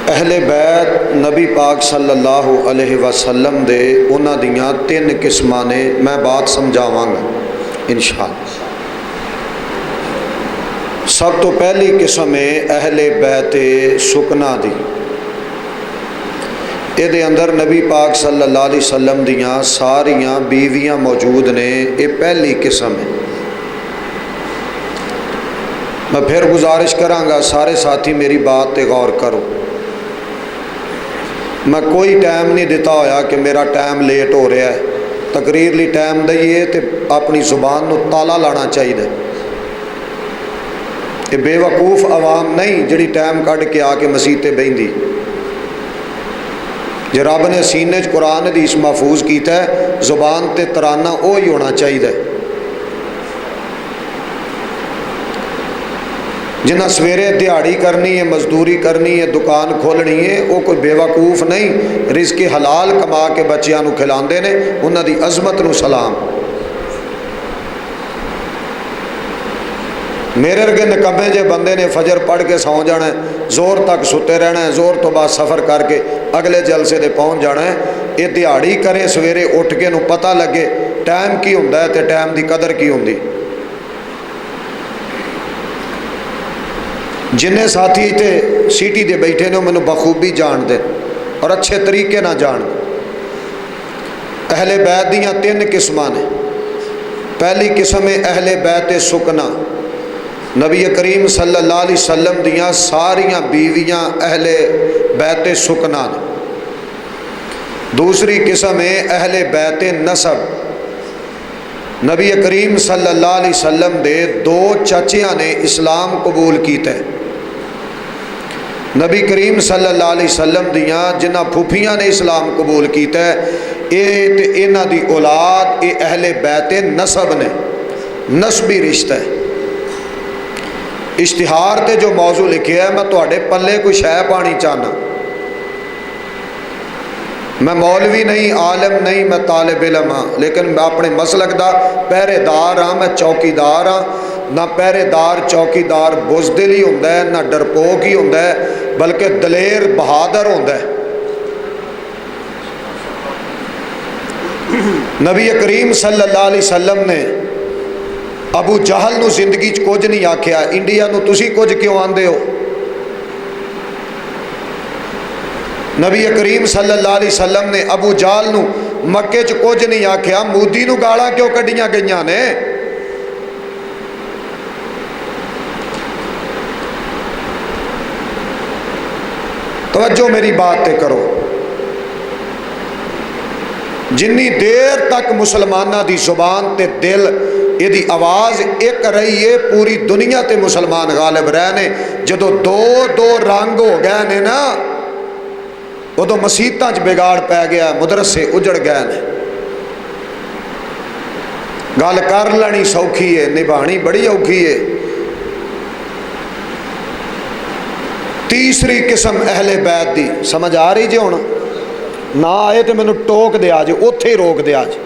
اہل بیت نبی پاک صلی اللہ علیہ وسلم دے انہاں دیاں تین قسماں نے، میں بات سمجھاواں گا انشاءاللہ۔ سب تو پہلی قسم ہے اہل بیت سکنا دی۔ یہ دے اندر نبی پاک صلی اللہ علیہ وسلم دیاں ساریاں بیویاں موجود نے، یہ پہلی قسم ہے۔ میں پھر گزارش کراں گا سارے ساتھی میری بات تے غور کرو۔ میں کوئی ٹائم نہیں دیتا ہویا کہ میرا ٹائم لیٹ ہو رہا ہے، تقریر لی ٹائم دئیے تے اپنی زبان نو تالا لانا چاہیے۔ یہ بے وقوف عوام نہیں جڑی ٹائم کٹ کے آ کے مسیح تے بہندی۔ جے رب نے سینے چ قرآن حدیث محفوظ کیتا ہے، زبان تے ترانہ وہی ہونا چاہیے۔ جنہ سویرے دیہڑی کرنی ہے، مزدوری کرنی ہے، دکان کھولنی ہے، وہ کوئی بے وقوف نہیں، رزق حلال کما کے بچیاں نو کھلاندے نے، انہاں دی عظمت نو سلام۔ میرے ارگے نکمے جے بندے نے فجر پڑھ کے سو جانا ہے، زور تک ستے رہنا ہے، زور تو بعد سفر کر کے اگلے جلسے دے پہنچ جانا ہے۔ یہ دیہڑی کرے، سویرے اٹھ کے نو پتہ لگے ٹائم کی ہوندا ہے تے ٹائم دی قدر کی ہوندی۔ جنہیں ساتھی تے سیٹی دے بیٹھے نے مینوں بخوبی جان دے اور اچھے طریقے نہ جان دے۔ اہل بیت دیاں تین قسماں نے۔ پہلی قسم ہے اہل بیت سکنا، نبی کریم صلی اللہ علیہ وسلم دیاں ساریاں بیویاں اہل بیت سکنا نے۔ دوسری قسم ہے اہل بیت نسب، نبی کریم صلی اللہ علیہ وسلم دے دو چچیاں نے اسلام قبول کیتا ہے۔ نبی کریم صلی اللہ علیہ وسلم دیاں جنہ پھوپھیاں نے اسلام قبول کیتا ہے، یہ تے انہاں دی اولاد یہ اہل بیت نسب نے، نسبی رشتہ ہے۔ اشتہار تے جو موضوع لکھے ہے میں تواڈے پلے کوئی شے پانی چاہنا۔ میں مولوی نہیں، عالم نہیں، میں طالب علم ہاں، لیکن میں اپنے مسلک دا پہرے دار ہاں، میں چوکی دار ہاں۔ نہ پہرے دار چوکی دار بزدل ہی ہوندا ہے، نہ ڈرپوک ہی ہوندا ہے، بلکہ دلیر بہادر ہوندا ہے۔ نبی کریم صلی اللہ علیہ وسلم نے ابو جہل نو زندگی چ کچھ نہیں آکھیا، انڈیا نو تسی کچھ کیوں آندے ہو؟ نبی کریم صلی اللہ علیہ وسلم نے ابو جہل نو مکے چ کچھ نہیں آکھیا، مودی نو گالاں کیوں کڈیاں گئیاں نے؟ توجہ میری بات تے کرو۔ جنی دیر تک مسلمانہ دی زبان تے دل یہ دی آواز ایک رہی ہے، پوری دنیا تے مسلمان غالب رہنے۔ جدو دو دو رنگ ہو گئے نے نا، ادو مسیتاں چ بگاڑ پی گیا، مدرسے اجڑ گئے نے۔ گل کر لینی سوکھی ہے، نبھانی بڑی اوکھی ہے۔ تیسری قسم اہل بیت دی، سمجھ آ رہی جی؟ ہوں نہ آئے تو مینوں ٹوک دیا جے، اوتھے ہی روک دیا جے،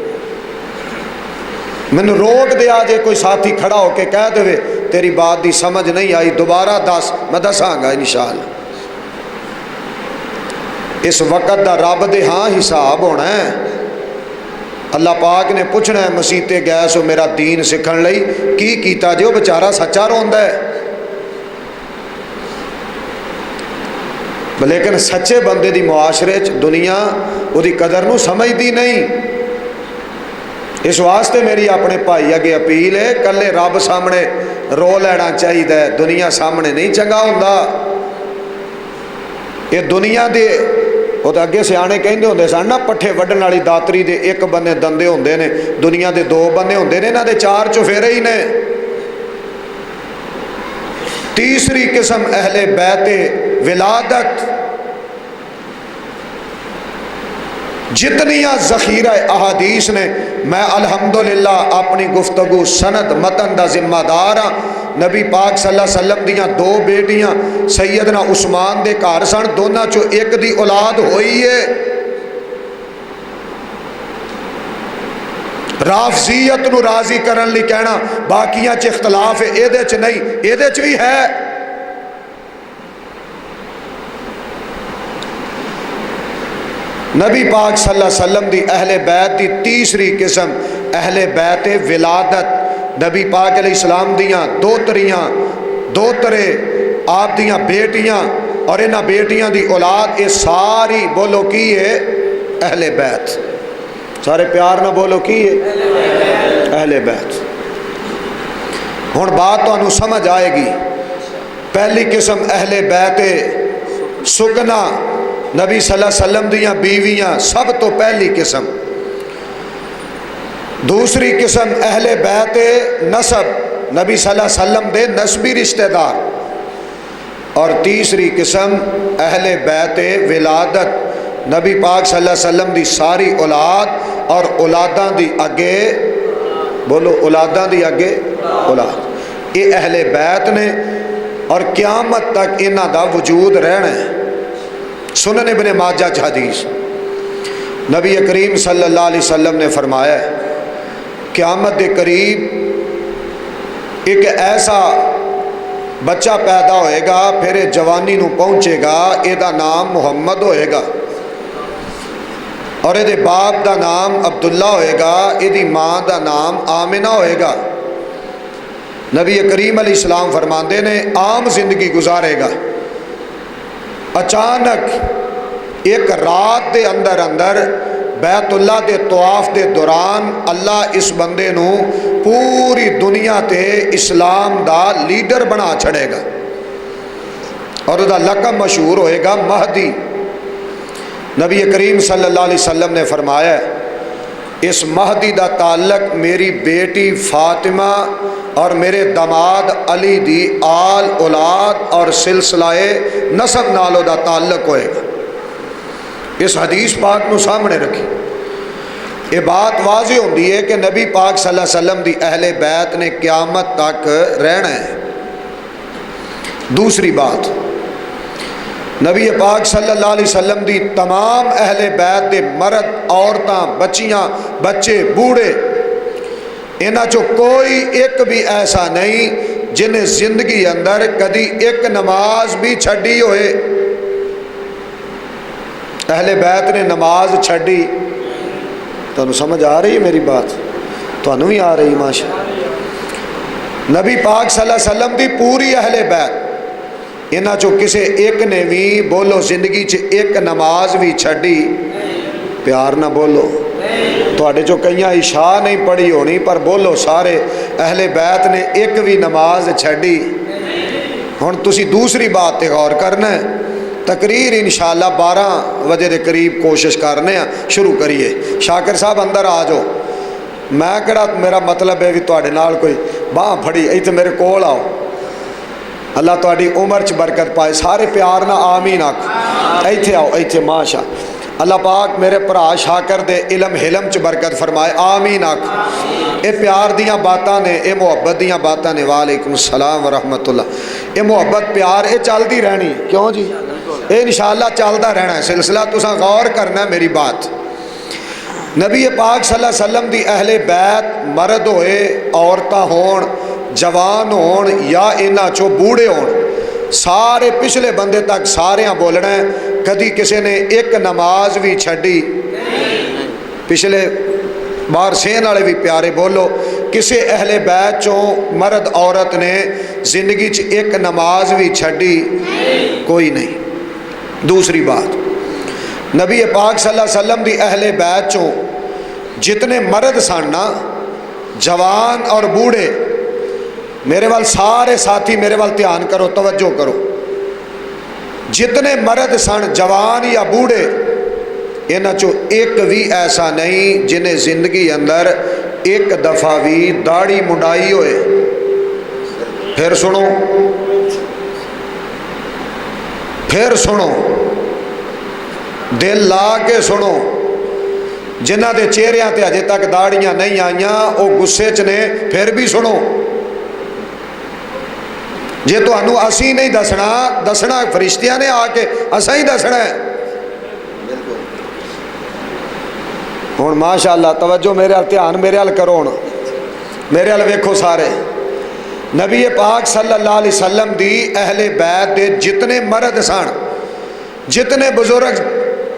مینوں روک دیا جے۔ کوئی ساتھی کھڑا ہو کے کہہ دے تیری بات دی سمجھ نہیں آئی، دوبارہ دس، میں دساں گا انشاءاللہ۔ اس وقت دا رب دے ہاں حساب ہونا ہے۔ اللہ پاک نے پوچھنا ہے مسیح تے گئے سو میرا دین سکھن لئی کی کیتا جے؟ وہ بیچارہ سچا روندا ہے، لیکن سچے بندے دی معاشرے چ دنیا وہ دی قدر نو سمجھ دی نہیں۔ اس واسطے میری اپنے بھائی اگے اپیل ہے، کلے رب سامنے رو لینا چاہیے، دنیا سامنے نہیں چنگا ہوندا۔ یہ دنیا دے وہ تو اگے سیانے کہندے ہوندے سن نا، پٹھے وڈن والی داتری دے ایک بنے دندے ہوندے نے، دنیا دے دو بنے ہوندے نے، انہاں دے چار چفیرے ہی نے۔ تیسری قسم اہل بیت ولادت، جتنیاں ذخیرہ احادیث نے، میں الحمدللہ اپنی گفتگو سند متن دا ذمہ دار ہاں۔ نبی پاک صلی اللہ علیہ وسلم دیاں دو بیٹیاں سیدنا عثمان دے گھر سن، دونوں چو ایک دی اولاد ہوئی ہے۔ رافضیت نو راضی کرن لی کہنا باقیاں چ اختلاف ہے، ایدے چ نہیں، ایدے چ بھی ہے۔ نبی پاک صلی اللہ علیہ وسلم دی اہل بیت دی تیسری قسم اہل بیت ولادت، نبی پاک علیہ السلام دیاں دو ترے آپ دیاں بیٹیاں اور انہاں بیٹیاں دی اولاد، یہ ساری بولو کی ہے اہل بیت، سارے پیار نہ بولو کی ہے اہل بیت۔ ہن بات تانوں سمجھ آئے گی۔ پہلی قسم اہل بیت سکنا، نبی صلی اللہ علیہ وسلم دیاں بیویاں، سب تو پہلی قسم۔ دوسری قسم اہل بیت نسب، نبی صلی اللہ علیہ وسلم دے نسبی رشتہ دار۔ اور تیسری قسم اہل بیت ولادت، نبی پاک صلی اللہ علیہ وسلم دی ساری اولاد اور اولاداں دی اگے بولو اولاداں دی اگے اولاد، یہ اہل بیت نے اور قیامت تک انہاں دا وجود رہنا ہے۔ سنن ابن ماجہ حدیث، نبی کریم صلی اللہ علیہ وسلم نے فرمایا ہے قیامت کے قریب ایک ایسا بچہ پیدا ہوئے گا، پھر یہ جوانی نو پہنچے گا، یہ نام محمد ہوئے گا اور یہ باپ دا نام عبداللہ ہوئے گا، یہ ماں دا نام آمنہ ہوئے گا۔ نبی کریم علیہ السلام فرماندے نے عام زندگی گزارے گا، اچانک ایک رات دے اندر بیت اللہ دے طواف دے دوران اللہ اس بندے نو پوری دنیا تے اسلام دا لیڈر بنا چھڑے گا اور دا لقب مشہور ہوئے گا مہدی۔ نبی کریم صلی اللہ علیہ وسلم نے فرمایا اس مہدی دا تعلق میری بیٹی فاطمہ اور میرے داماد علی دی آل اولاد اور سلسلہ نسب نالو دا تعلق ہوئے گا۔ اس حدیث پاک نو سامنے رکھی، یہ بات واضح ہوندی ہے کہ نبی پاک صلی اللہ علیہ وسلم دی اہل بیت نے قیامت تک رہنا ہے۔ دوسری بات، نبی پاک صلی اللہ علیہ وسلم دی تمام اہل بیت دے مرد، عورتاں، بچیاں، بچے، بوڑھے، انہاں چو کوئی ایک بھی ایسا نہیں جنہیں زندگی اندر کدی ایک نماز بھی چھڑی ہوئے۔ اہل بیت نے نماز چھڑی، تو سمجھ آ رہی ہے میری بات؟ تو انہوں ہی آ رہی ماشاء اللہ۔ نبی پاک صلی اللہ علیہ وسلم دی پوری اہل بیت، انہاں چو کسے ایک نے بھی بولو زندگی چ ایک نماز بھی چھڑی، پیار نہ بولو، تواڈے چو کئیاں عشاء نہیں پڑھی ہونی پر بولو سارے اہل بیت نے ایک بھی نماز چھڑی۔ ہن تسی دوسری بات تے غور کرنا ہے، تقریر انشاءاللہ 12 بجے دے قریب کوشش کرنے ہیں، شروع کریے۔ شاکر صاحب اندر آ جاؤ، میں کہڑا میرا مطلب ہے بھی تواڈے نال کوئی باہ پھڑی، ایتھے میرے کول آؤ، اللہ تواڈی عمر چ برکت پائے، سارے پیار نہ آمین آکھ، ایتھے آؤ ایتھے ماشاء اللہ پاک میرے بھرا شاکر دے علم حلم چ برکت فرمائے، آمین آکھ۔ اے پیار دیاں باتاں نے، اے محبت دیاں باتاں نے، وعلیکم السلام ورحمۃ اللہ۔ اے محبت پیار اے چلدی رہنی، کیوں جی؟ اے انشاءاللہ چلدا رہنا ہے سلسلہ، تساں غور کرنا ہے میری بات۔ نبی پاک صلی اللہ علیہ وسلم دی اہل بیت مرد ہوئے، عورتاں ہون، جوان ہون یا انہاں چو بوڑھے ہون، سارے پچھلے بندے تک ساریاں بولنا ہے، کدی کسی نے ایک نماز بھی چھڑی، پچھلے بار سین والے بھی پیارے بولو، کسی اہل بیت چوں مرد عورت نے زندگی چ ایک نماز بھی چھڑی کوئی نہیں۔ دوسری بات، نبی پاک صلی اللہ علیہ وسلم دی اہل بیت چوں جتنے مرد سن نا، جوان اور بوڑھے، میرے وال سارے ساتھی میرے وال دھیان کرو، توجہ کرو، جتنے مرد سن جوان یا بوڑھے، انہاں چو ایک بھی ایسا نہیں جنہیں زندگی اندر ایک دفعہ بھی داڑھی منڈائی ہوئے۔ پھر سنو، پھر سنو، دل لا کے سنو، جنہ دے چہریاں تے اجے تک داڑیاں نہیں آئیاں وہ غصے چ نے، پھر بھی سنو، جے تو انو اسی نہیں دسنا فرشتیاں نے آ کے اسا ہی دسنا ہے۔ ہن ماشاءاللہ توجہ میرے ال دھیان میرے ال کرو، ہن میرے ال ویکھو سارے، نبی پاک صلی اللہ علیہ وسلم دی اہل بیت دے جتنے مرد سن، جتنے بزرگ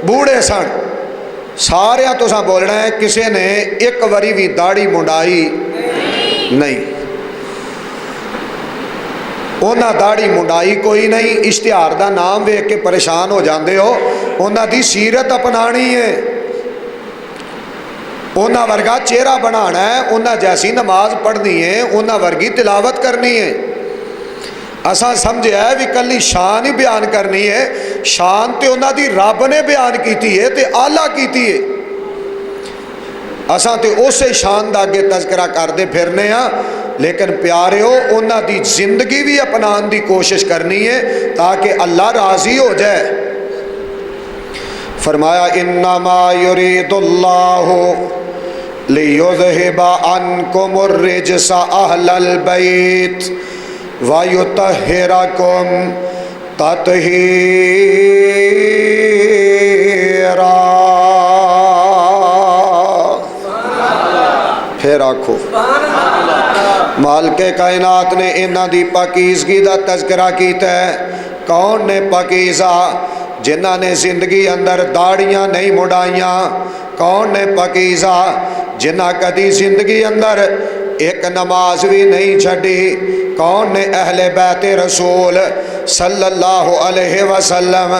بوڑھے سن، سارے تساں بولنا ہے کسی نے ایک واری بھی داڑھی منڈائی نہیں، انہاں داڑھی منڈائی کوئی نہیں، اشتہار دا نام ویکھ کے پریشان ہو جاندے ہو، انہاں دی سیرت اپنانی ہے، انہاں ورگا چہرہ بنانا ہے، انہاں جیسی نماز پڑھنی ہے، انہاں ورگی تلاوت کرنی ہے۔ اساں سمجھے ہے بھی کلی شان ہی بیان کرنی ہے، شان تے انہاں دی رب نے بیان کیتی ہے تے آلہ کیتی ہے، اساں تے اسے شان دا اگے تذکرہ کردے پھرنے ہاں، لیکن پیاریو انہاں دی زندگی بھی اپنان دی کوشش کرنی ہے تاکہ اللہ راضی ہو جائے۔ فرمایا انما یرید اللہ لیذہب عنکم الرجس اہل البیت وَيُطَهِّرَكُمْ تَطْهِيرًا۔ پھر آکھو مالک کائنات نے انہاں دی پاکیزگی دا تذکرہ کیتا ہے۔ کون نے پاکیزہ؟ جنہاں نے زندگی اندر داڑیاں نہیں مڈائیاں۔ کون نے پاکیزہ؟ جنہاں کدی زندگی اندر ایک نماز بھی نہیں چھڑی۔ کون نے؟ اہل بیت رسول صلی اللہ علیہ وسلم۔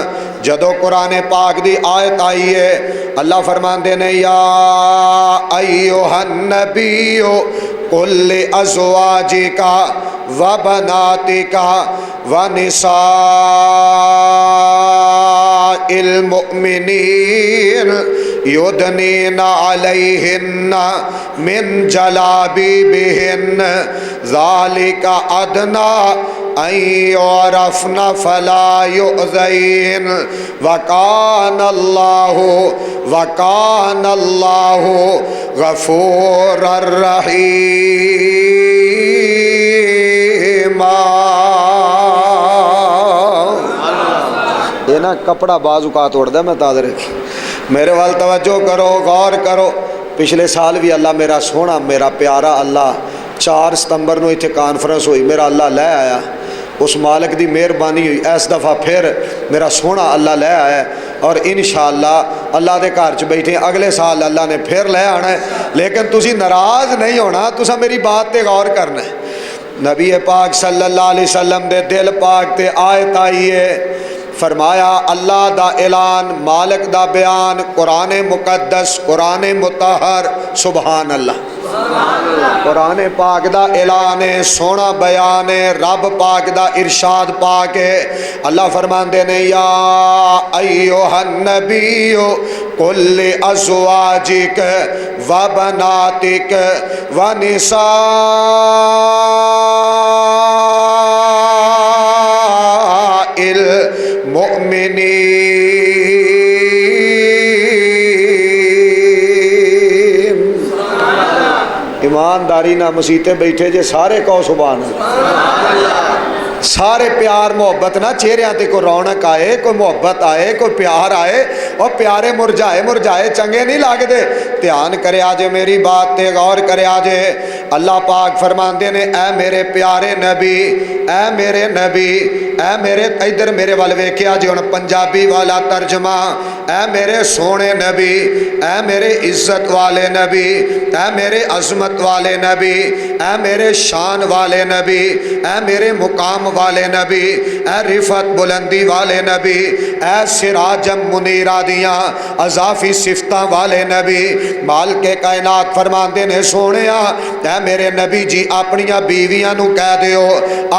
جدو قرآن پاک دی آیت آئی ہے اللہ فرماندے نے یا ایھا النبی قل لازواجک وبناتک ونساء المؤمنین یدنین علیہن من جلابیبہن ذالک ادنی ان یعرفن فلا یؤذین وکان اللہ غفور الرحیم۔ یہ نا کپڑا بعض اوقات اڑ دا میں تازہ رکھی، میرے وال توجہ کرو، غور کرو۔ پچھلے سال بھی اللہ میرا سونا میرا پیارا اللہ 4 ستمبر نو اتنے کانفرنس ہوئی، میرا اللہ لے آیا، اس مالک دی مہربانی ہوئی، اس دفعہ پھر میرا سونا اللہ لے آیا اور انشاءاللہ اللہ دے گھر چ بیٹھے اگلے سال اللہ نے پھر لے آنا ہے، لیکن تسی ناراض نہیں ہونا، تسا میری بات تے غور کرنا ہے۔ نبی پاک صلی اللہ علیہ وسلم دے دل پاک تے آیت آئی ہے، فرمایا اللہ دا اعلان، مالک دا بیان، قرآن مقدس، قرآن مطہر، سبحان اللہ، قرآن پاک دا اعلان ہے، سونا بیان ہے، رب پاک دا ارشاد پاک ہے۔ اللہ فرماندے نے یا ایھا النبی قل لازواجک وبناتک ونساء المؤمنین۔ ایمانداری نہ مسیتے بیٹھے جے سارے کہو سبحان اللہ، سارے پیار محبت نہ، چہرے تے کوئی رونق آئے، کوئی محبت آئے، کوئی پیار آئے، اور پیارے مرجائے چنگے نہیں لگتے۔ دھیان کرے آجے میری بات تے غور کرے آجے۔ اللہ پاک فرماندے نے اے میرے پیارے نبی، اے میرے نبی، اے میرے ادھر میرے وال ویکھیا جی ہن پنجابی والا ترجمہ، اے میرے سونے نبی، اے میرے عزت والے نبی، اے میرے عظمت والے نبی، اے میرے شان والے نبی، اے میرے مقام والے نبی، اے رفعت بلندی والے نبی، اے سراجم منیرہ دیاں اضافی صفتاں والے نبی۔ مالک کائنات فرماندے نے سونیا اے میرے نبی جی اپنیاں بیویاں نو کہہ دیو،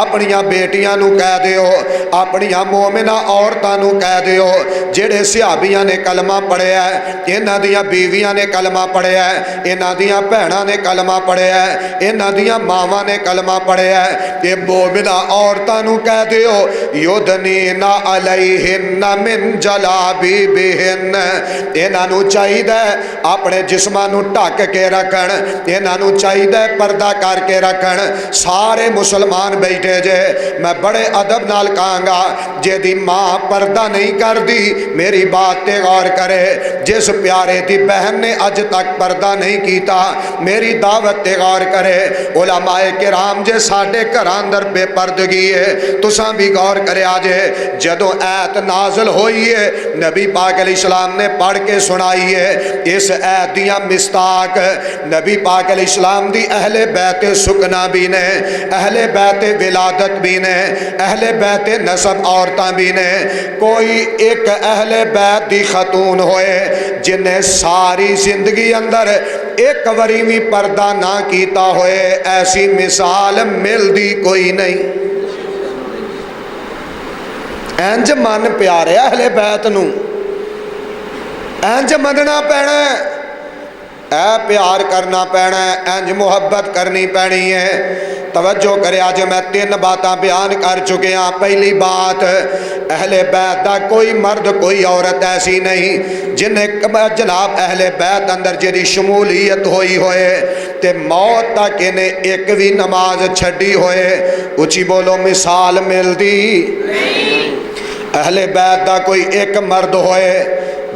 اپنیاں بیٹیاں نو کہہ دیو، اپنیاں مومنہ عورتاں نو کہہ دیو، جڑے صحابیاں نے کلمہ پڑھیا ہے، انہاں دیاں بیویاں نے کلمہ پڑھیا ہے، انہاں دیاں بہناں نے کلمہ پڑھیا ہے، انہاں دیاں ماواں نے کلمہ پڑھیا ہے، یہ مومنہ عورتاں نو کہہ دیو یدنین علیہن من جلابیبہن، انہاں نو چاہیے اپنے جسماں نو ڈھک کے رکھن، انہاں نو چاہیے پردہ کر کے رکھن۔ سارے مسلمان بیٹھے جے، میں بڑے ادب نال کہاں گا جے دی ماں پردہ نہیں کر دی، میری بات بات تے غور کرے جس پیارے دی بہن نے اج تک پردہ نہیں کیتا میری دعوت تے غور کرے علماء کرام جے ساڈے گھراں اندر بے پردگی ہے تساں بھی غور کرے آجے جدوں ایت نازل ہوئی ہے نبی پاک علیہ السلام نے پڑھ کے سنائی ہے اس ایت دیاں مستاق نبی پاک علیہ السلام دی اہل بیت سکنا بھی نے اہل بیت ولادت بھی نے اہل بیت نسب عورتاں بھی نے کوئی ایک اہل بیت دی خاتون ہوئے جنہیں ساری زندگی اندر ایک وری بھی پردہ نہ کیتا ہوئے ایسی مثال ملدی کوئی نہیں انج من پیارے اہل بیت نو انج مننا پینا اے پیار کرنا پینا انج محبت کرنی پینی ہے توجہ کرے آج میں 3 باتاں بیان کر چکے ہیں پہلی بات اہل بیت دا کوئی مرد کوئی عورت ایسی نہیں جنہیں جناب اہل بیت اندر جیری شمولیت ہوئی ہوئے تے موت تک انہیں ایک بھی نماز چھڑی ہوئے اچھی بولو مثال مل دی اہل بیت دا کوئی ایک مرد ہوئے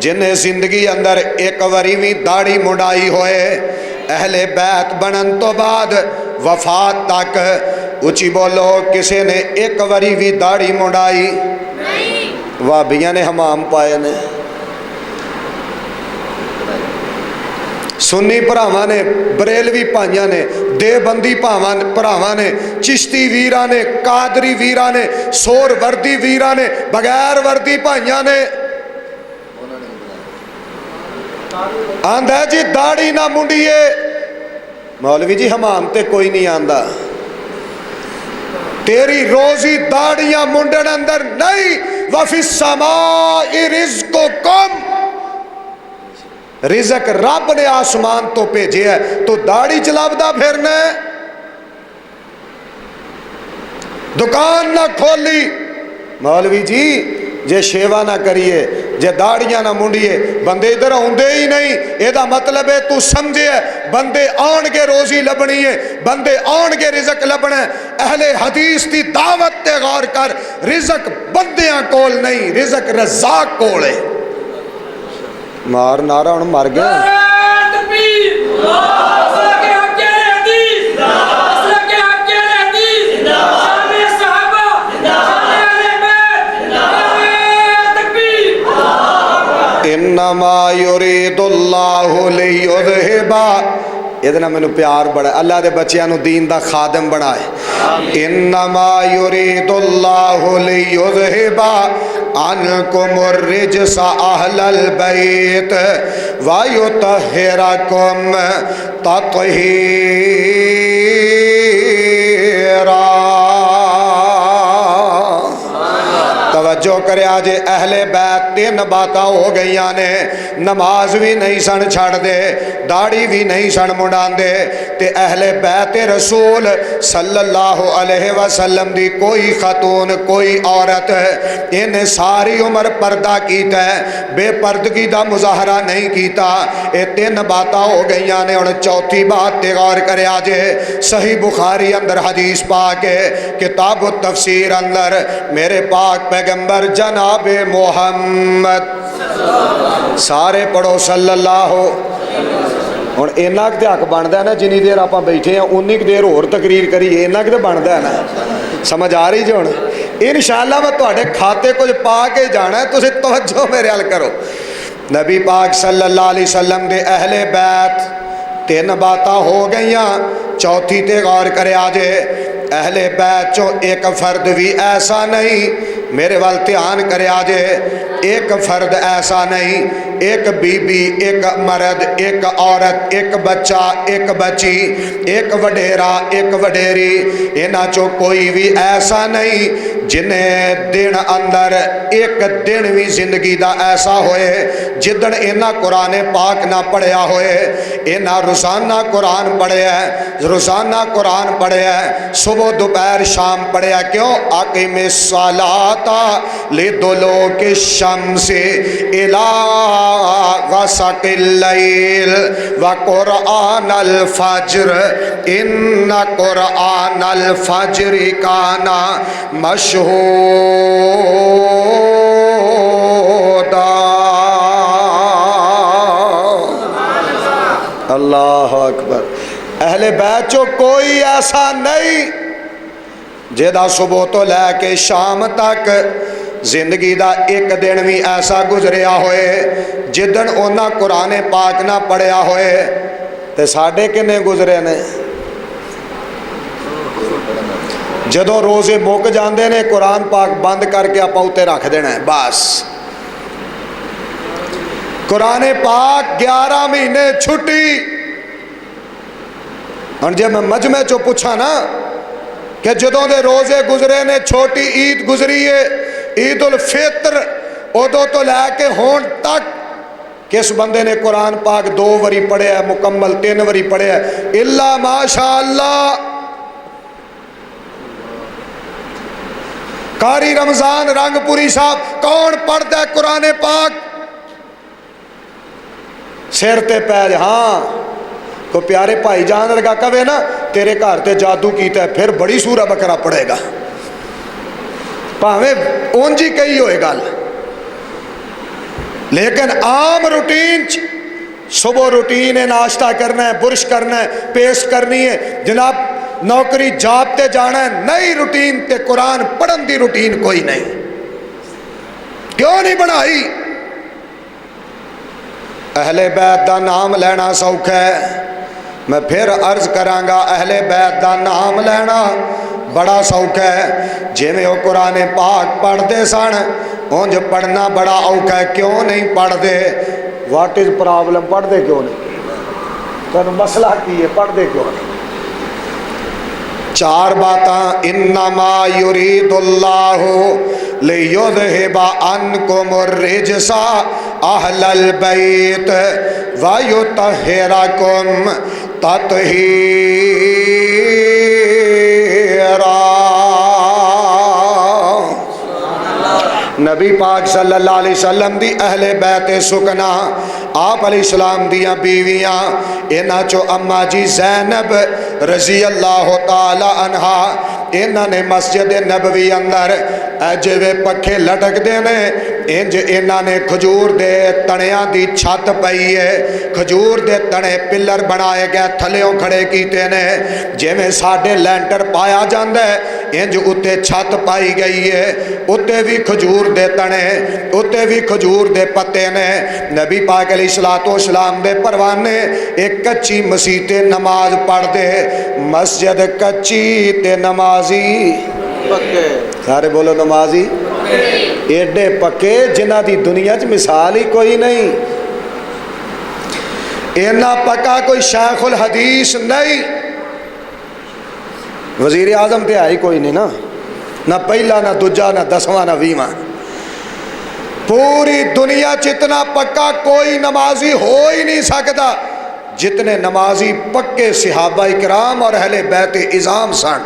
جنہیں زندگی اندر ایک وری بھی داڑھی مڈائی ہوئے اہل بیت بنن تو بعد وفات تک اچھی بولو کسی نے ایک وری بھی داڑھی مڈائی وابیاں نے حمام پائے نے سنی پراواں نے بریلوی پائیاں نے دیوبندی پراواں نے چشتی ویراں نے قادری ویراں نے سور وردی ویراں نے بغیر وردی پائیاں نے آندہ جی داڑھی نہ منڈیے مولوی جی حمام تے کوئی نہیں آندہ تیری روزی داڑیاں منڈن اندر نہیں وَفِي السَّمَاءِ رِزْقُكُمْ رزق رب نے آسمان تو بھیجے ہے تو داڑھی چلاودا پھرنا ہے دکان نہ کھولی مولوی جی جے شیوا نہ کریے جے داڑیاں نہ منڈیے بندے ادھر ہوندے ہی نہیں یہ دا مطلب ہے تو سمجھے ہے بندے آن کے روزی لبنی ہے بندے آن کے رزق لبنا ہے اہل حدیث دی دعوت تے غور کر رزق بندیاں کول نہیں رزق رزاق کول ہے مار نارا ہن مر گیا انما یرید اللہ لیذہبا ادنا میں نے پیار بڑھا اللہ دے بچیاں نو دین دا خادم بڑھائے انما یرید اللہ لیذہبا عنکم الرجس اہل البیت ویطہرکم تطہیرا توجہ کرے آج اہل بیت 3 باتاں ہو گئیاں نے نماز بھی نہیں سن چھڑ دے داڑھی بھی نہیں سن مڈان دے تے اہل بیت رسول صلی اللہ علیہ وسلم دی کوئی خاتون کوئی عورت انہیں ساری عمر پردہ کیتا ہے بے پردگی دا مظاہرہ نہیں کیتا اے 3 باتاں ہو گئیاں نے اور چوتھی بات تے غور کرے آج صحیح بخاری اندر حدیث پاک ہے کتاب التفسیر اندر میرے پاک پیغمبر جناب محمد سارے پڑھو صلی اللہ اور اینا کتے حق باندا ہے نا جنی دیر آپ بیٹھے ہیں انہی دیر اور تقریر کریے اینا کتے باندا ہے نا سمجھ آ رہی جو انشاءاللہ میں تواڈے کھاتے کچھ پا کے جانا ہے تسی توجہ میرے حل کرو نبی پاک صلی اللہ علیہ وسلم دے اہل بیت 3 باتاں ہو گئیاں چوتھی تے غور کرے آجے اہل بیت چو ایک فرد بھی ایسا نہیں میرے وال دھیان کرے آجے ایک فرد ایسا نہیں ایک بی بی ایک مرد ایک عورت ایک بچہ ایک بچی ایک وڈیرا ایک وڈیری اینا چو کوئی بھی ایسا نہیں جنہیں دن اندر ایک دن بھی زندگی دا ایسا ہوئے جدن اینا قرآن پاک نہ پڑھیا ہوئے اینا روزانہ قرآن پڑھے ہے روزانہ قرآن پڑھے ہے صبح دوپہر شام پڑھیا کیوں اقیم الصلاۃ لدلوک الشمس الی غسق اللیل وقرآن الفجر ان قرآن الفجر کان مشہودا اکبر. اہل بیت چو کوئی ایسا نہیں جہاں صبح تو لے کے شام تک زندگی دا ایک دن بھی ایسا گزریا ہوئے جدن اونا قرآن پاک نہ پڑھیا ہوئے. تے ساڑھے کنے گزرے نے جدوں روزے مک جاندے نے قرآن پاک بند کر کے آپ اوتے رکھ دینا ہے بس. قرآن پاک 11 مہینے چھٹی. اور جب میں مجمع چو پوچھا نا کہ جدوں دے روزے گزرے نے چھوٹی عید گزری ہے عید الفطر ادو تو لے کے ہون تک کس بندے نے قرآن پاک 2 وری پڑھے ہے مکمل 3 وری پڑھے ہے اللہ ماشاءاللہ. قاری رمضان رنگ پوری صاحب کون پڑھتا ہے قرآن پاک سر تے پیر. ہاں کو پیارے بھائی جان لگا کہے نا تیرے گھر تے جادو کیتا ہے پھر بڑی سورہ بقرہ پڑھے گا پاویں اونجی کہی ہوئے گل. لیکن عام روٹین صبح روٹین ہے ناشتہ کرنا ہے برش کرنا ہے پیسٹ کرنی ہے جناب نوکری جاب تے جانا ہے نئی روٹین تے قرآن پڑھن دی روٹین کوئی نہیں. کیوں نہیں بنائی؟ اہل بیت دا نام لینا سوکھا ہے. میں پھر عرض کرانگا اہل بیت دا نام لینا بڑا سوکھا ہے. جے میں وہ قرآن پاک پڑھ دے سن اونج پڑھنا بڑا اوکھا ہے. کیوں نہیں پڑھ دے؟ What is problem? پڑھ دے کیوں نہیں؟ تو مسئلہ کی ہے پڑھ دے کیوں نہیں؟ 4 باتاں انما یرید اللہ لیذہب عنکم الرجس اہل البیت ویطہرکم تطہیرا. نبی پاک صلی اللہ علیہ وسلم دی اہل بیت سکنا آپ علیہ السلام دیاں بیویاں انہاں چو اماں جی زینب رضی اللہ تعالی عنہا انہاں نے مسجد نبوی اندر جوے پکھے لٹک دینے انج انہاں نے کھجور دے تنیاں دی چھت پئی ہے کھجور دے تنے پلر بنائے گئے تھلیوں کھڑے کیتے نے جویں ساڈے لینٹر پایا جاندہ ہے انج اتے چھت پائی گئی ہے اتے بھی کھجور دے تنے اتے بھی کھجور دے پتے نے. نبی پاک علیہ السلام دے پروانے ایک کچی مسیح تے نماز پڑھ دے مسجد کچی تے نمازی پکے. سارے بولو نمازی ایڈے پکے جنہ دی دنیا چ مثال ہی کوئی نہیں. اینا پکا کوئی شیخ الحدیث نہیں. وزیر اعظم تے آئی کوئی نہیں نا نہ پہلا نہ دوجا نہ 10واں نہ 20واں. پوری دنیا چتنا پکا کوئی نمازی ہو ہی نہیں سکتا جتنے نمازی پکے صحابہ اکرام اور اہل بیت اعظام سن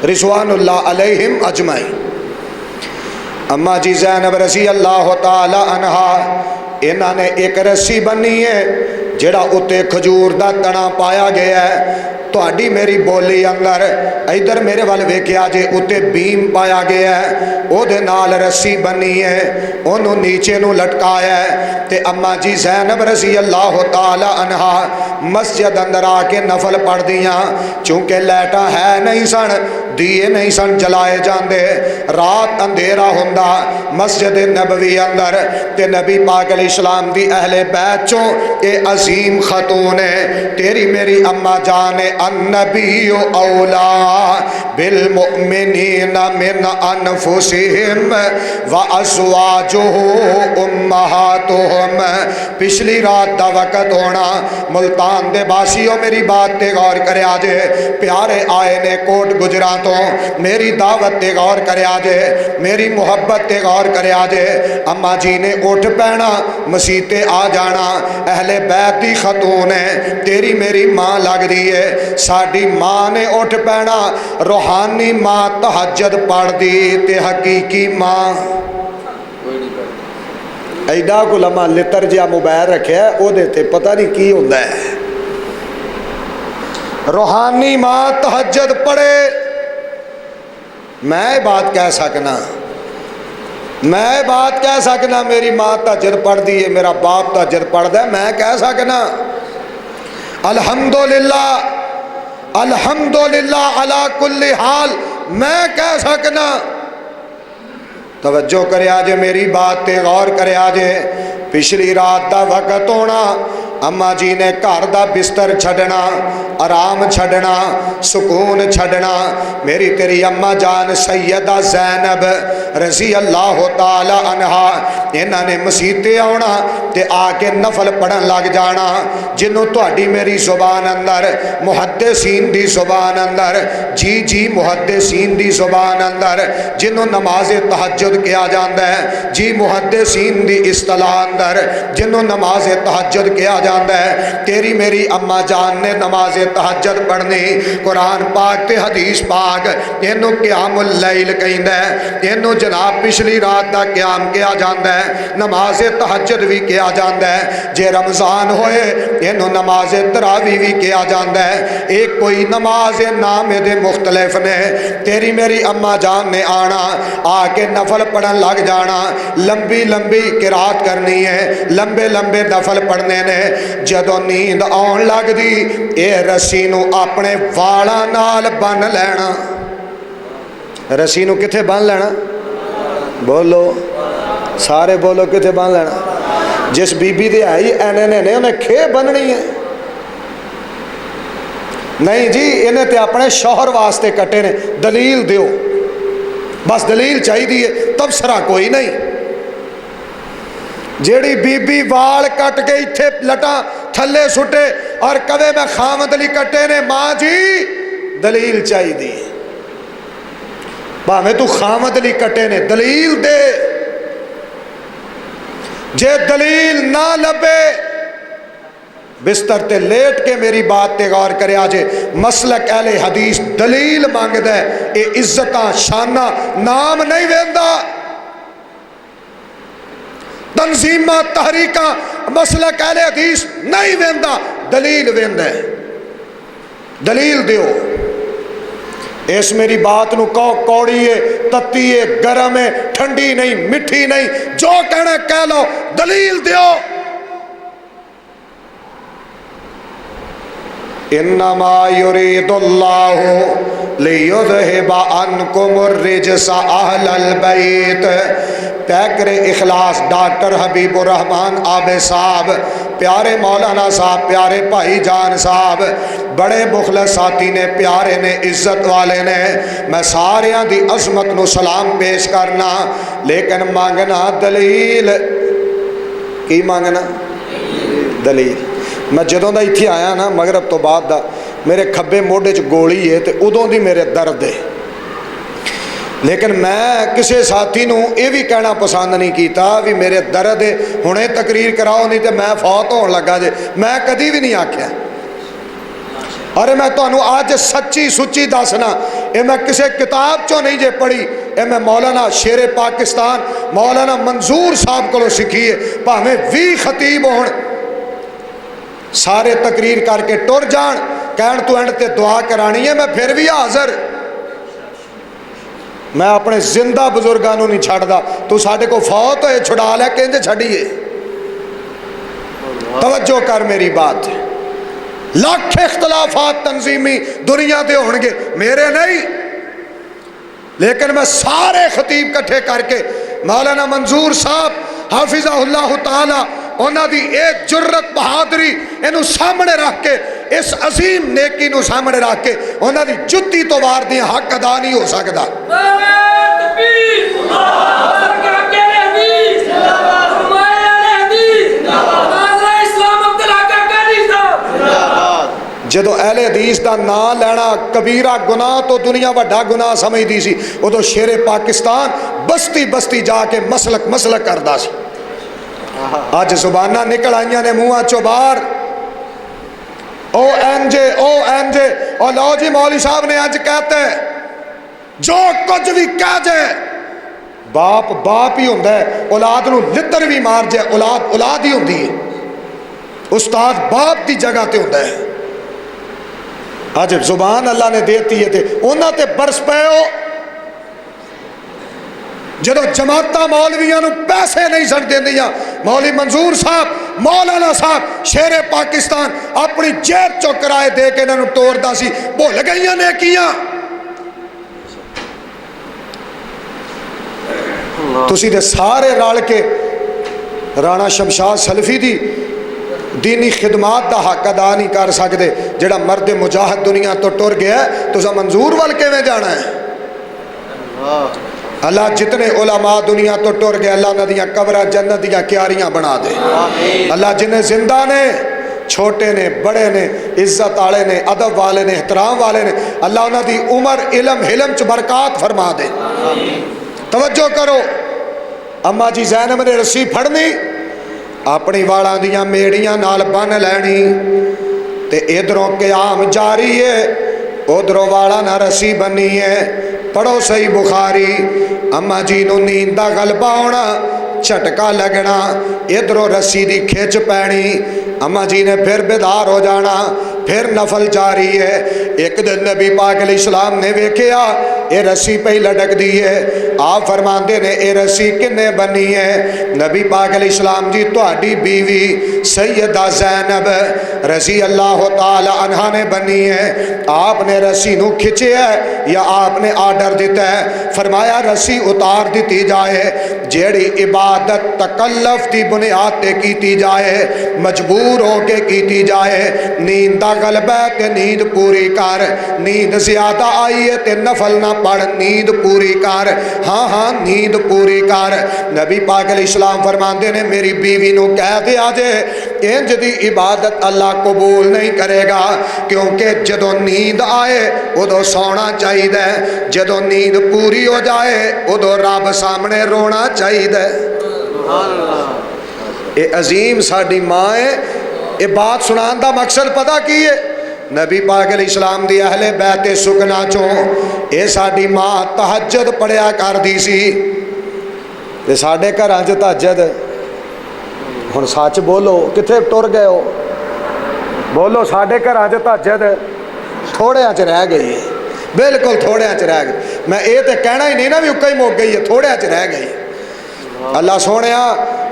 رضوان اللہ علیہم اجمعین. اماں جی زینب رضی اللہ تعالی عنہا انہاں نے ایک رسی بنی ہے جڑا اتے کھجور دا تنا پایا گیا ہے. تہاڈی میری بولی اندر ادھر میرے وال ویکھیا جے اتے بیم پایا گیا ہے او دے نال رسی بنی ہے انہوں نیچے نو لٹکایا ہے تے اماں جی زینب رضی اللہ تعالی عنہا مسجد اندر آ کے نفل پڑھ دیاں چونکہ لیٹا ہے نہیں سن دیے نہیں سن جلائے جاندے رات اندھیرا ہوندا مسجد نبوی اندر تے نبی پاک علیہ السلام دی اہل بیت چوں اے عظیم خاتون ہے تیری میری اماں جان النبی اولا بالمؤمنین من انفسہم وازواجہ امہاتہم. پچھلی رات دا وقت ہونا ملتان دے باسیوں میری بات تے غور کرے آجے پیارے آئے نے کوٹ گجرا تو میری دعوت تے غور کرے آجے میری محبت تے غور کرے آجے. اماں جی نے اٹھ پینا مسیح تے آ جانا اہل بیت دی خاتون ہے تیری میری ماں لگ دی ہے ساڑی ماں نے اٹھ پینا روحانی ماں تہجد پڑھ دی تے حقیقی ماں ایڈا کو لمحہ لتر جا موبائل رکھے ہے او دیتے پتہ نہیں کی ہوندہ ہے. روحانی ماں تہجد پڑھے. میں بات کہہ سکنا میری ماں تہجد پڑھ دی ہے میرا باپ تہجد پڑھ دا ہے میں کہہ سکنا. الحمدللہ الحمدللہ علی کل حال میں کہہ سکنا۔ توجہ کرے آجے میری بات تے غور کرے آجے۔ پچھلی رات دا وقت ہونا، اما جی نے گھر دا بستر چھڈنا، آرام چھڈنا، سکون چھڈنا۔ میری تیری اما جان سیدہ زینب رضی اللہ تعالی عنہا، انہاں نے مسیتے آنا تے آ کے نفل پڑھن لگ جانا، جنوں تہاڈی میری زبان اندر محدثین دی زبان اندر، جی جی محدثین دی زبان اندر جنوں نماز تہجد کیا جاندا ہے، جی محدثین دی اصطلاح اندر جنوں نماز تہجد کیا جاندا ہے۔ تیری میری اما جان نے نماز تہجد پڑھنی، قرآن پاک تے حدیث پاک اینو قیام اللیل کہندا ہے، اینو جناب پچھلی رات دا قیام کیا جاندا ہے، نماز تہجد بھی کیا جاندا ہے۔ جے رمضان ہوئے اینو نماز تراویح بھی کیا جاندا ہے۔ ایک کوئی نماز نام دے مختلف نے۔ تیری میری اما جان نے آنا، آ کے نفل پڑھن لگ جانا، لمبی لمبی قرات کرنی ہے، لمبے لمبے نفل پڑھنے نے۔ جدوں نیند آن لگ دی، اے رسی نو اپنے والاں نال بن لینا۔ رسی نو کتھے بن لینا؟ بولو سارے بولو، کتھے بن لینا؟ جس بی بی دے آئی اینے نے انہیں کھے بننی ہے؟ نہیں جی، انہیں تے اپنے شوہر واسطے کٹے نے۔ دلیل دیو، بس دلیل چاہی دیئے، تبصرہ کوئی نہیں۔ جیڑی بی بی وال کٹ کے اتھے لٹا تھلے سٹے اور کبے میں خامد لی کٹے نے، ماں جی دلیل چاہی دی، باہمیں تو خامد لی کٹے نے، دلیل دے۔ جے دلیل نہ لبے، بستر تے لیٹ کے میری بات تے غور کرے آجے۔ مسلک اہل حدیث دلیل مانگ دے، اے عزتاں شانہ نام نہیں ویندا۔ تنظیمہ تحریکہ مسلک اہل حدیث نہیں ویندا، دلیل ویندا ہے۔ دلیل دیو۔ اس میری بات نو کوڑی ہے، تتی ہے، گرم ہے، ٹھنڈی نہیں، مٹھی نہیں، جو کہنا کہہ لو، دلیل دیو۔ انما یرید اللہ لیذہب عنکم الرجس اہل البیت۔ پیکر اخلاص ڈاکٹر حبیب الرحمن آبے صاحب، پیارے مولانا صاحب، پیارے بھائی جان صاحب، بڑے مخلص ساتھی نے، پیارے نے، عزت والے نے۔ میں ساریاں دی عظمت نو سلام پیش کرنا، لیکن مانگنا دلیل۔ کی مانگنا؟ دلیل۔ میں جدوں دا اتھی آیا نا مغرب تو بعد دا، میرے کھبے موڈے چ گولی ہے تے ادوں دی میرے درد ہے، لیکن میں کسے ساتھی نو یہ بھی کہنا پسند نہیں کیتا بھی میرے درد ہے ہنے تقریر کراؤ نہیں تے میں فوت ہون لگا جے، میں کدی بھی نہیں آکھیا۔ اور میں تانوں آج سچی سچی دسنا، اے میں کسے کتاب چوں نہیں جے پڑھی، اے میں مولانا شیر پاکستان مولانا منظور صاحب کو سکھی ہے۔ بھاویں 20 خطیب ہون، سارے تقریر کر کے ٹر جان، کہن تو اینڈ تے دعا کرانی ہے، میں پھر بھی حاضر۔ میں اپنے زندہ بزرگانوں نہیں چھڑ دا، تو ساڑھے کو فوت ہوئے چھڑا لے کہنجے چھڑیے۔ توجہ کر میری بات، لاکھ اختلافات تنظیمی دنیا دے ہونگے، میرے نہیں، لیکن میں سارے خطیب کٹھے کر کے مولانا منظور صاحب حافظہ اللہ تعالی انہاں دی ایک جرت بہادری انہوں سامنے رکھ کے، اس عظیم نیکی نو سامنے رکھ کے انہاں دی جتی تو وار دی حق ادا نہیں ہو سکتا۔ جدو اہل حدیث دا نام لینا کبیرہ گناہ تو دنیا وڈا گناہ سمجھ دی سی، ادو شیر پاکستان بستی بستی جا کے مسلک مسلک کردا سی۔ آج زبانہ نکل آئیاں نے منہ چو باہر، او این جے او این جے، اور لو جی مولوی صاحب نے آج کہتے ہیں جو کچھ بھی کہہ جائے، باپ باپ ہی ہوندہ ہے، اولاد نو لتر بھی مار جائے، اولاد اولاد ہی ہوندی ہے، استاد باپ دی جگہ تے ہوندہ ہے۔ آج زبان اللہ نے دیتی ہے تے انہاں تے برس پے ہو، جدو جماعتاں مولویاں نو پیسے نہیں سن دیندیاں، مولوی منظور صاحب مولانا صاحب شیر پاکستان اپنی جیب چو کرائے دے کے انہوں توڑدا سی، بھول گئیاں نیکیاں۔ تسی دے سارے رل کے رانا شمشاد سلفی دی دینی خدمات دا حق ادا نہیں کر سکتے۔ جڑا مرد مجاہد دنیا تو ٹر گیا ہے تو منظور وال کیویں جانا ہے؟ اللہ جتنے علماء دنیا تو ٹر گئے اللہ ندیاں قبرہ جنت دیاں کیاریاں بنا دے۔ اللہ جنہیں زندہ نے، چھوٹے نے، بڑے نے، عزت والے نے، ادب والے نے، احترام والے نے، اللہ انہاں دی عمر علم حلم چ برکات فرما دے۔ توجہ کرو، اما جی زینب نے رسی پھڑنی، اپنی والاں دیاں میڑیاں نال بن لینی، تے ادھروں قیام جاری ہے، ادھروں والا نہ رسی بنی ہے۔ پڑھو صحیح بخاری، اما جی نو نیند دا غلبہ ہونا، جھٹکا لگنا، ادھروں رسی دی کھچ پینی، اما جی نے پھر بیدار ہو جانا، پھر نفل جاری ہے۔ ایک دن نبی پاک علیہ السلام نے ویکھیا اے رسی پہ لٹک دی ہے، آپ فرماندے نے اے رسی کنے بنی ہے؟ نبی پاک علیہ السلام جی تہاڈی بیوی سیدہ زینب رضی اللہ تعالی عنہا نے بنی ہے۔ آپ نے رسی نو کھچے ہے یا آپ نے آرڈر دیتا ہے؟ فرمایا رسی اتار دیتی جائے، جیڑی عبادت تکلف دی بنیاد تے کیتی جائے، مجبور ہو کے کیتی جائے، نیند دا غلبہ تے نیند پوری کر، نیند زیادہ آئی ہے تے نفل نہ پڑھ، نیند پوری کر، ہاں ہاں نیند پوری کر۔ نبی پاک علیہ السلام فرماندے نے میری بیوی نو کہہ دیا جے انج دی عبادت اللہ قبول نہیں کرے گا، کیونکہ جدو نیند آئے ادو سونا چاہیے، جدو نیند پوری ہو جائے ادو رب سامنے رونا چاہیے۔ اے عظیم ساڈی ماں ہے۔ اے بات سنان دا مقصد پتہ کی ہے؟ نبی پاک علیہ السلام دی اہل بیت سکنا چوں اے ساڈی ماں تہجد پڑھیا کر دی سی، تے ساڈے گھراں چ تہجد ہن سچ بولو کتھے ٹر گئے ہو؟ بولو ساڈے گھراں چ تہجد تھوڑیاں چ رہ گئی ہے، بالکل تھوڑیاں چ رہ گئی۔ میں اے تے کہنا ہی نہیں نا بھی اکا ہی مک گئی ہے، تھوڑیاں چ رہ گئی۔ اللہ سونیا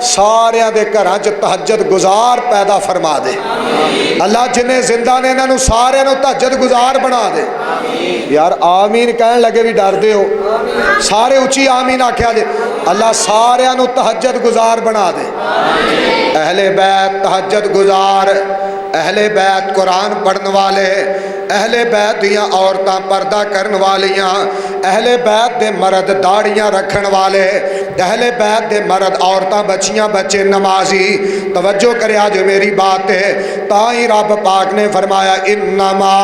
ساریاں دے گھراں چ تہجد گزار پیدا فرما دے۔ اللہ جنہیں زندہ نے انہوں سارے نو تہجد گزار بنا دے۔ یار آمین کہن لگے بھی ڈر دے ہو، سارے اچھی آمین آکھیا دے۔ اللہ سارے نو تہجد گزار بنا دے۔ اہل بیت تہجد گزار، اہل بیت قرآن پڑھن والے، اہل بیت دیاں عورتاں پردہ کرن والیاں، اہل بیت دے مرد داڑیاں رکھن والے، اہل بیت دے مرد عورتاں بچیاں بچے نمازی۔ توجہ کرے آج میری بات ہے، تائیں رب پاک نے فرمایا انما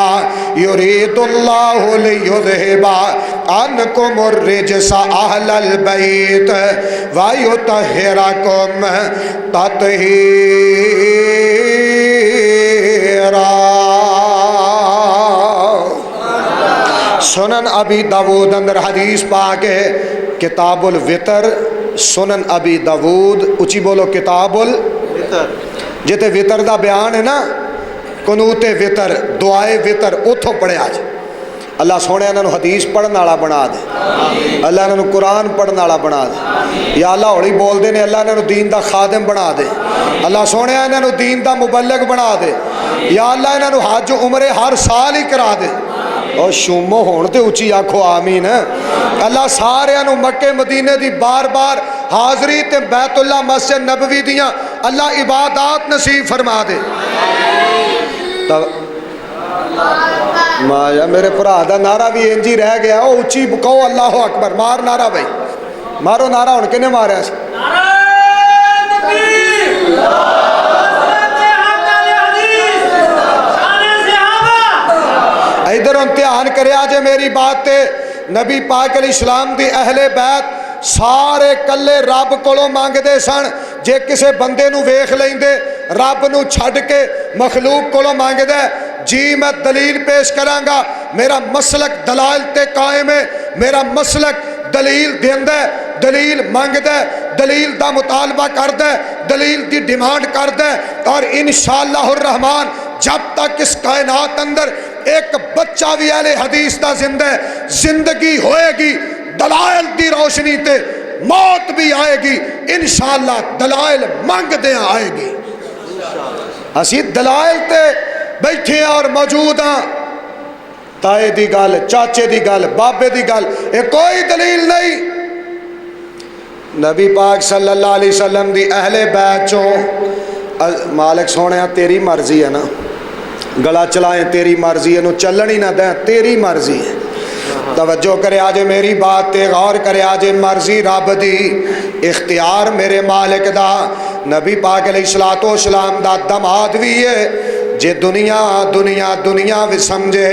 یرید اللہ لیذہب عنکم الرجس اہل البیت ویطہرکم تطہیرا۔ سنن ابی داود اندر حدیث پاک ہے، کتاب الوتر، سنن ابی داود، اچھی بولو کتاب الوتر، جتے وتر دا بیان ہے نا، قنوت وتر، دعائے وتر، اتھو پڑھے آج۔ اللہ سونے انہوں حدیث پڑھن والا بنا دے، اللہ انہوں قرآن پڑھن والا بنا دے، یا اللہ ہولی بول دے نے اللہ انہوں دین دا خادم بنا دے، اللہ سونے انہوں دین دا مبلغ بنا دے، یا اللہ انہوں حج عمرے ہر سال ہی کرا دے۔ اور شومو ہون تے اچھی آکھو آمین۔ اللہ سارے انہوں مکہ مدینے دی بار بار حاضری تے بیت اللہ مسجد نبوی دیاں اللہ عبادات نصیب فرما دے۔ مایا میرے پرا دا نعرہ بھی انجی رہ گیا، او اچھی کہو اللہ اکبر، مار نعرہ بھائی، مارو نعرہ، ہن کنے ماریا سی؟ ادھر امتحان کرے آجے میری بات تے، نبی پاک علیہ السلام دی اہل بیت سارے کلے رب کولوں مانگ دے سن، جے کسے بندے نو ویکھ لیندے رب نو چھڈ کے مخلوق کولوں مانگ دے، جی میں دلیل پیش کراں گا، میرا مسلک دلائل تے قائم ہے، میرا مسلک دلیل دیندہ ہے، دلیل مانگ دے، دلیل دا مطالبہ کر دے، دلیل دی ڈیمانڈ کر دے، اور انشاءاللہ الرحمن جب تک اس کائنات اندر ایک بچہ بھی اہل حدیث دا زندہ ہے، زندگی ہوئے گی دلائل دی روشنی تے موت بھی آئے گی انشاءاللہ دلائل مانگ دیں آئے گی. اسی دلائل تے بیٹھے ہیں اور موجود ہیں. تائے دی گل، چاچے دی گل، بابے دی گل، یہ کوئی دلیل نہیں. نبی پاک صلی اللہ علیہ وسلم دی اہل بیت چوں مالک سونے تیری مرضی ہے نا، گلا چلائیں تیری مرضی ہے، نو چلن ہی نہ دیں تیری مرضی ہے. توجہ کرے آجے میری بات تے غور کرے آجے مرضی رب دی، اختیار میرے مالک دا. نبی پاک علیہ السلام دا دماد بھی ہے جے دنیا دنیا دنیا بھی سمجھے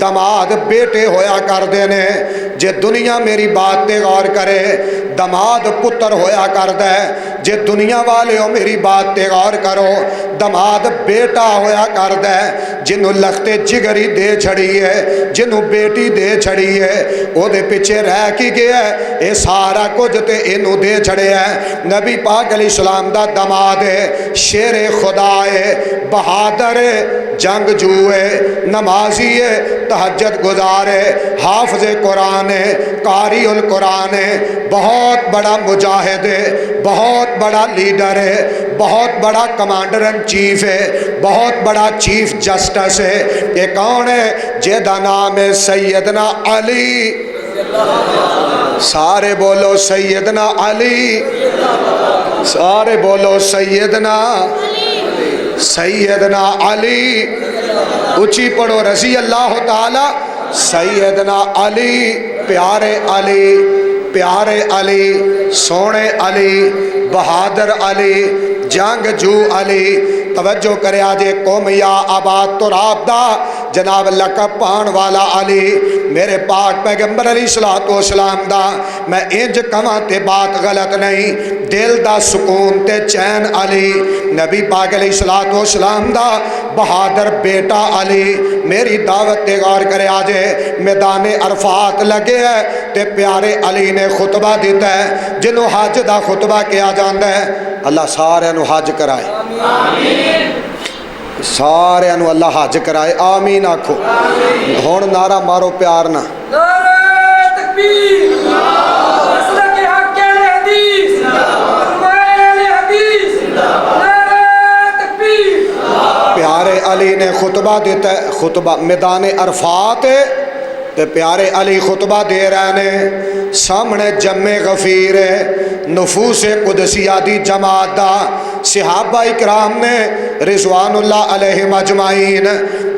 دماد بیٹے ہویا کر دینے. جے دنیا میری بات تے غور کرے دماد پتر ہویا کر دے. جے دنیا والے ہو میری بات تے غور کرو دماد بیٹا ہویا کر دے. جنہوں لختے جگری دے چھڑی ہے، جنہوں بیٹی دے چھڑی ہے، او دے پیچھے رہ کی گیا ہے، اے سارا کچھ تے انہوں دے چھڑے ہے. نبی پاک علیہ السلام دا دماد ہے، شیر خدا ہے، بہادر ہے، جنگ جو ہے، نمازی ہے، تہجد گزار ہے، حافظ قرآن ہے، قاری القرآن ہے، بہت بڑا مجاہد ہے، بہت بڑا لیڈر ہے، بہت بڑا کمانڈر ان چیف ہے، بہت بڑا چیف جسٹس ہے. یہ کون ہے؟ جیدہ نام ہے سیدنا علی. سارے بولو سیدنا علی، سارے بولو سیدنا سیدنا علی. اچھی پڑھو رضی اللہ تعالی سیدنا علی. پیارے علی، پیارے علی، سونے علی، بہادر علی، جنگ جو علی. توجہ کرے آجے قوم یا آباد تراب دا جناب لقب پان والا علی. میرے پاک پیغمبر علیہ السلام دا میں انج کما تے بات غلط نہیں، دل دا سکون تے چین علی. نبی پاک علیہ السلام دا بہادر بیٹا علی. میری دعوت تے غور کرے آجے میدان عرفات لگے ہے تے پیارے علی نے خطبہ دیتا ہے جنہوں حج دا خطبہ کیا جاندہ ہے. اللہ سارے نو حج کرائے، سارے نو اللہ حج کرائے، آمین آکھو. ہون نعرہ مارو پیار نہ. نعرہ تکبیر، مسلک حق اہل حدیث، اہل حدیث، نعرہ تکبیر. پیارے علی نے خطبہ دیتا ہے، خطبہ میدان عرفات ہے تے پیارے علی خطبہ دے رہے ہیں. سامنے جمع غفیر ہے، نفوس قدسیہ دی جماعت دا. صحابہ اکرام نے رضوان اللہ علیہم اجمعین،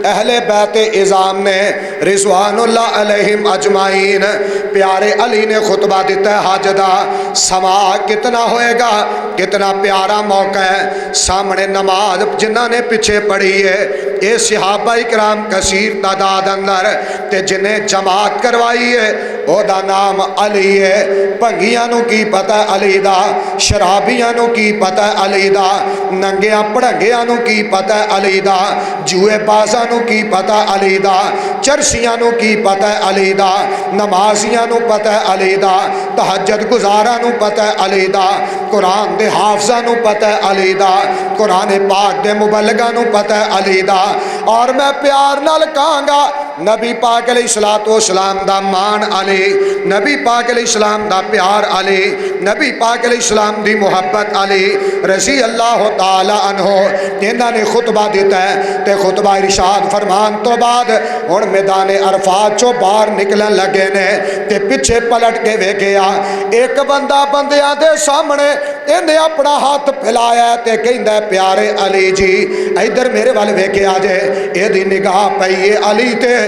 اہل بیت اعظام نے رضوان اللہ علیہم اجمعین. پیارے علی نے خطبہ دیتا ہے حج دا. سما کتنا ہوئے گا، کتنا پیارا موقع ہے. سامنے نماز جنہ نے پیچھے پڑھی ہے اے صحابہ اکرام کثیر تعداد اندر تے جنہیں جماعت کروائی ہے او دا نام علی ہے. پنگیاں نو کی پتہ علی دا، شرابیاں نو کی پتہ علی دا، ننگیاں پڑھنگیاں نو کی پتہ علی دا، جوئے بازاں نو کی پتہ علی دا، چرسیاں نو کی پتہ علی دا، نمازیاں نو پتہ علی دا، تہجد گزاراں نو پتہ علی دا، قرآن دے حافظاں نو پتہ علی دا، قرآن پاک دے مبلغاں نو پتہ علی دا. اور میں پیار نال کہاں گا نبی پاک علیہ السلام دا مان علی، نبی پاک علیہ السلام دا پیار علی، نبی پاک علیہ السلام دی محبت علی رضی اللہ تعالی عنہ. انہاں نے خطبہ دیتا ہے تے خطبہ ارشاد فرمان تو بعد ہن میدان عرفات چوں باہر نکلن لگے نے تے پیچھے پلٹ کے ویکھیا ایک بندہ بندیاں دے سامنے انہیں اپنا ہاتھ پھیلایا تے کہندا ہے پیارے علی جی ادھر میرے والے ویکھیا جے. اے دی نگاہ پئی علی تے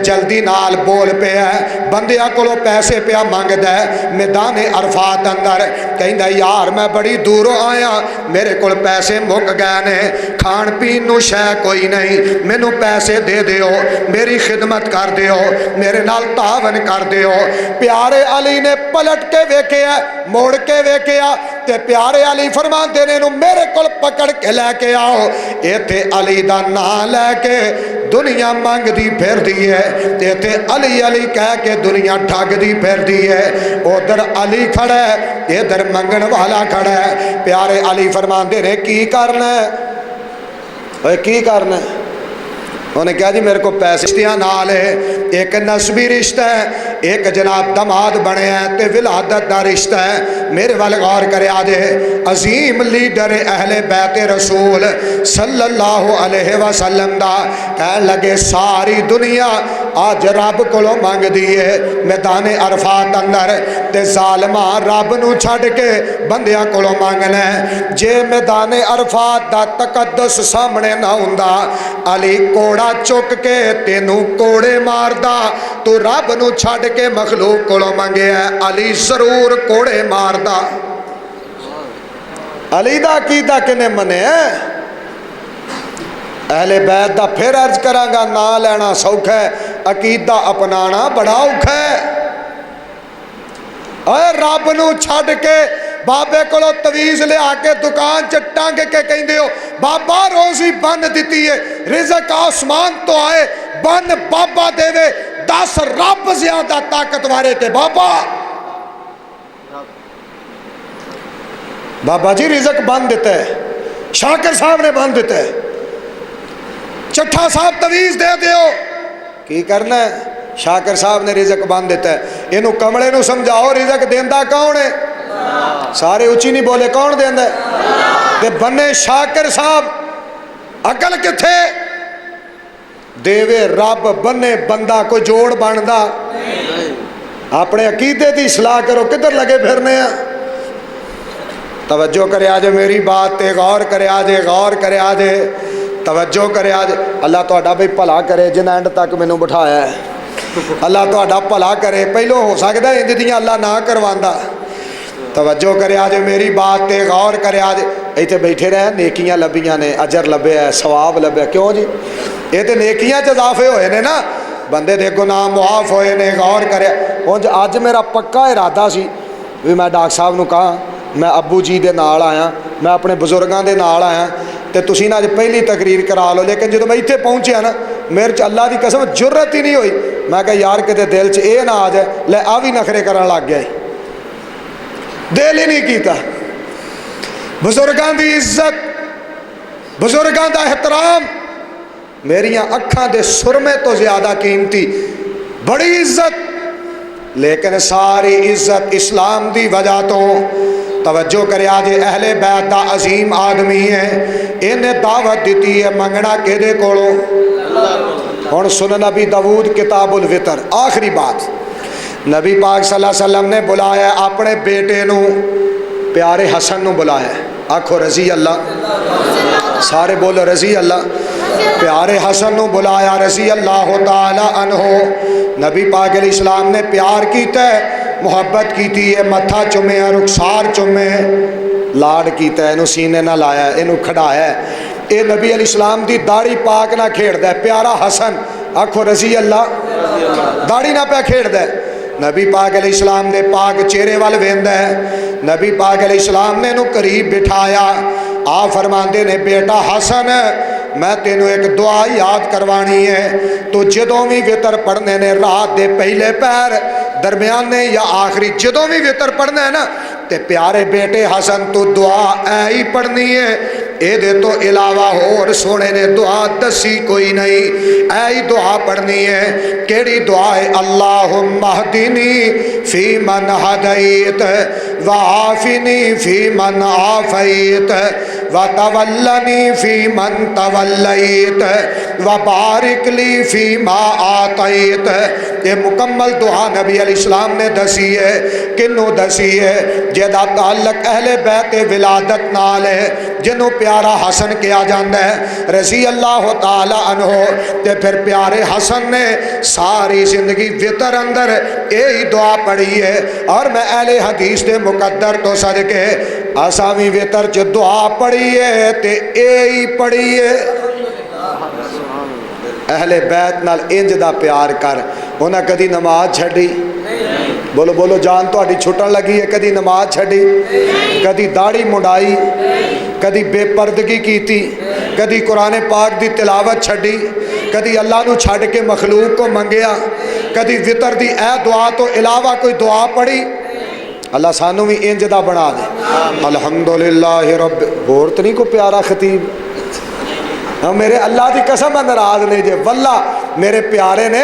جلدی نال بول پہ ہے بندیاں کولو پیسے پیا مانگدا ہے میدان عرفات اندر. کہندا یار میں بڑی دوروں آیا، میرے کول پیسے مک گئے نے، کھان پین نو شے کوئی نہیں، مینوں پیسے دے دیو، میری خدمت کر دیو، میرے نال تعاون کر دیو. پیارے علی نے پلٹ کے ویکھیا، موڑ کے ویکھیا تے پیارے علی فرماندے نے نو میرے کول پکڑ کے لے کے آؤ. ایتھے علی دا نام لے کے دنیا مانگ دی پھر دی ہے، ایتھے علی علی کہہ کے دنیا ٹھگ دی پھر دی ہے. ادھر علی کھڑا ہے، ادھر منگن والا کھڑا ہے. پیارے علی فرماندے نے کی کرنا ہے، اے کی کرنا ہے؟ انہیں کہا جی میرے کو پیسے رشتیاں نال ہے، ایک نسبی رشتہ ہے، ایک جناب دماد بنے ہیں تے ولادت دا رشتہ ہے. میرے وال غور کرے آجے عظیم لیڈر اہل بیت رسول صلی اللہ علیہ وسلم دا کہنے لگے ساری دنیا آج رب کولو مانگ دیئے میدان عرفات اندر تے ظالمہ رب نو چھڑ کے بندیاں کولو مانگنا ہے. جے میدان عرفات دا تقدس سامنے نہ ہوندا علی کوڑا چک کے تینوں کوڑے ماردا تو رب نو چھڑ کے مخلوق کولو مانگے ہے علی ضرور کوڑے ماردا. علی دا عقیدہ کنے منے ہے اہل بیت دا پھر عرض کرانگا نا لینا سوکھ ہے عقیدہ اپنانا بڑا اوکھ ہے. اے رب نو چھڑ کے بابے کولو تویز لے آکے دکان چٹانگے کے کہیں دیو بابا روزی بن دیتی ہے رزق آسمان تو آئے بن بابا دے وے 10 رب زیادہ طاقت وارے کے بابا بابا جی رزق بن دیتا ہے. شاکر صاحب نے بن دیتا ہے. چٹھا صاحب تویز دے دیو کی کرنا ہے شاکر صاحب نے رزق بن دیتا ہے. انہوں کمڑے نو سمجھاؤ رزق دیندہ کون ہے سارے اچھی نہیں بولے کون دیندہ ہے تے بنے شاکر صاحب عقل کتھے دیوے رب بنے بندہ کو جوڑ باندھا. اپنے عقیدے دی اصلاح کرو کدھر لگے پھرنے ہیں. توجہ کرے آجے میری بات تے غور کرے آجے غور کرے آجے توجہ کرے آجے. اللہ تو اڈا بھئی پلا کرے جنہ اینڈ تک میں نے بٹھایا ہے اللہ تو اڈا پلا کرے پہلو ہو سکتا ہے اندھ دیاں اللہ نہ کرواندہ. توجہ کرے آجے میری بات تے غور کرے آجے ایتے بیٹھے رہے نیکیاں لبیاں نے اجر لبے ہے ثواب لبے ہے. کیوں جی یہ تے نیکیاں چضافے ہوئے نے نا بندے دے گناہ معاف ہوئے نے. غور کرے آج میرا پکا ارادہ سی بھی میں ڈاکٹر صاحب نو کہا میں ابو جی دے نال آیا میں اپنے بزرگاں دے نال آیا تے تسی نا پہلی تقریر کرا لو لیکن جدو میں ایتھے پہنچیا نا میرے چ اللہ دی قسم جرت ہی نہیں ہوئی. میں کہا یار کتے دل چ اے نہ آ جائے لے آ بھی نخرے کرن لگ گیا دل ہی نہیں کیتا. بزرگاں دی عزت بزرگاں دا احترام میریاں اکھاں دے سرمے تو زیادہ قیمتی بڑی عزت لیکن ساری عزت اسلام دی وجہ تو. توجہ کرے آجے اہل بیت دا عظیم آدمی ہے انہیں دعوت دیتی ہے منگنا کے دے کولو. اور سن نبی داود کتاب الوتر آخری بات نبی پاک صلی اللہ علیہ وسلم نے بلایا اپنے بیٹے نو پیارے حسن نو بلایا آکھو رضی اللہ سارے بولو رضی اللہ پیارے حسن نو بلایا رضی اللہ تعالی عنہ. نبی پاک علیہ السلام نے پیار کیتا ہے محبت کیتی ہے متھا چومے ہیں رخسار چومے ہیں لاڈ کیتا ہے انہوں سینے نہ لایا ہے انہوں کھڑایا ہے. اے نبی علیہ السلام دی داڑھی پاک نہ کھیڑ دے پیارا حسن آکھو رضی اللہ داڑھی نہ پہ کھیڑ دے. نبی پاک علیہ السلام نے پاک چہرے وال ویندا ہے نبی پاک علیہ السلام نے انہوں قریب بٹھایا آ فرماندے نے بیٹا حسن میں تینوں ایک دعا یاد کروانی ہے تو جدوں بھی وطر پڑھنے نے رات دے پہلے پیر درمیانے یا آخری جدوں بھی وطر پڑھنا ہے نا تے پیارے بیٹے حسن تو دعا اے ہی پڑھنی ہے اے دے تو علاوہ اور سونے نے دعا دسی کوئی نہیں اے ہی دعا پڑھنی ہے. کیڑی دعا ہے اللہم اہدنی فی من ہدیت وعافنی فی من عافیت وتولنی فی من تولیت وبارک لی فی ما آتیت. یہ مکمل دعا نبی علیہ السلام نے دسی ہے کنوں دسی ہے جیدہ تعلق اہل بیت ولادت نال ہے جنہوں پیارا حسن کیا جاندہ ہے رضی اللہ تعالی عنہ. تے پھر پیارے حسن نے ساری زندگی وطر اندر یہی دعا پڑھی ہے اور میں اہل حدیث دے مقدر تو صدقے آسامی وطر جو دعا پڑھی ہے تے یہی پڑھی ہے. اہل بیت نال انج دا پیار کر انہاں کدی نماز چھڑی بولو بولو جان تو آڑی چھٹن لگی ہے کدی نماز چھڑی کدی داڑھی مڈائی کدی بے پردگی کیتی کدی قرآن پاک دی تلاوت چھڑی کدی اللہ نو چھڑ کے مخلوق کو منگیا کدی وطر دی اے دعا تو علاوہ کوئی دعا پڑھی. اللہ سانو بھی انج دا بنا دے. الحمدللہ رب بورت نہیں کو پیارا خطیب میرے اللہ دی قسم ناراض نہیں جے واللہ میرے پیارے نے